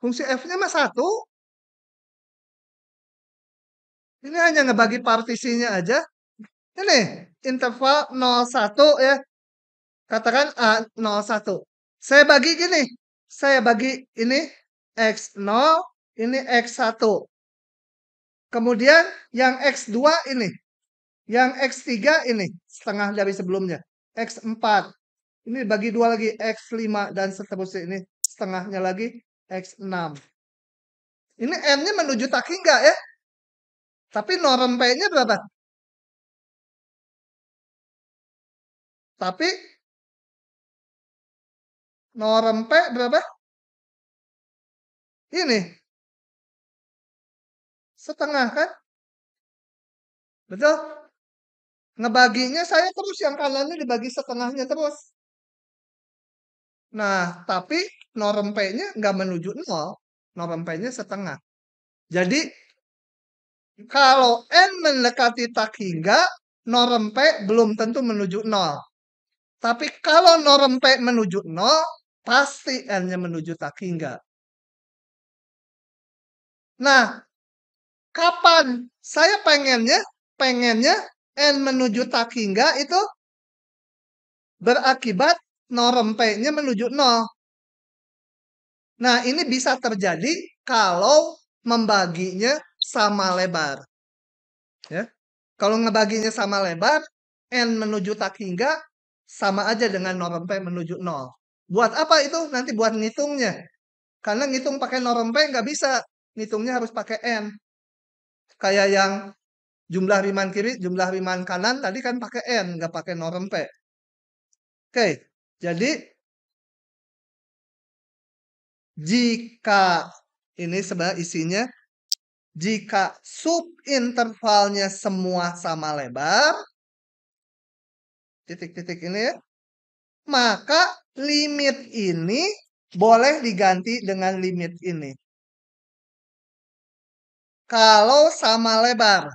Speaker 1: Fungsi F-nya mah 1. Ini hanya ngebagi partisinya aja. Ini interval 0,1 ya. Katakan A01. Saya bagi gini. Saya bagi ini X0, ini X1. Kemudian yang X2 ini. Yang X3 ini. Setengah dari sebelumnya. X4. Ini bagi 2 lagi. X5 dan seterusnya ini. Setengahnya lagi X6. Ini N-nya menuju tak hingga ya. Tapi norm P-nya berapa? Tapi norm P berapa? Ini. Setengah kan? Betul? Ngebaginya saya terus yang kanannya dibagi setengahnya terus. Nah, tapi norm P-nya nggak menuju 0. Norm P-nya setengah. Jadi, kalau N mendekati tak hingga, norm P belum tentu menuju 0. Tapi kalau norm P menuju 0, pasti N-nya menuju tak hingga. Nah, kapan saya pengennya N menuju tak hingga itu berakibat norm P-nya menuju 0. Nah, ini bisa terjadi kalau membaginya sama lebar. Ya. Kalau ngebaginya sama lebar, N menuju tak hingga sama aja dengan norm P menuju 0. Buat apa itu? Nanti buat ngitungnya. Karena ngitung pakai norm P nggak bisa. Ngitungnya harus pakai N. Kayak yang jumlah Riemann kiri, jumlah Riemann kanan tadi kan pakai N, nggak pakai norm P. Oke, jadi jika ini sebenarnya isinya, jika subintervalnya semua sama lebar, titik-titik ini ya, maka limit ini boleh diganti dengan limit ini. Kalau sama lebar.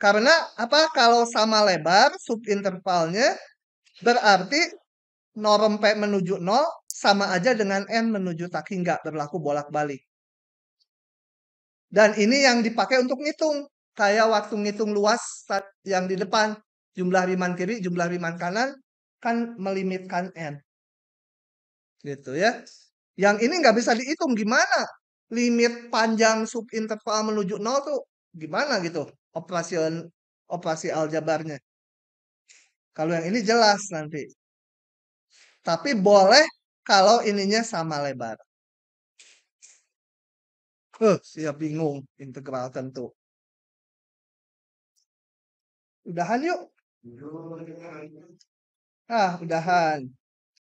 Speaker 1: Karena apa? Kalau sama lebar subintervalnya berarti norm P menuju 0 sama aja dengan N menuju tak hingga, berlaku bolak-balik. Dan ini yang dipakai untuk ngitung. Kayak waktu ngitung luas yang di depan. Jumlah Riemann kiri, jumlah Riemann kanan. Kan melimitkan N. Gitu ya. Yang ini nggak bisa dihitung. Gimana? Limit panjang subinterval menuju 0 tuh gimana gitu. Operasi aljabarnya. Kalau yang ini jelas nanti. Tapi boleh kalau ininya sama lebar. Siap bingung integral tentu. Udahan yuk. Udahan.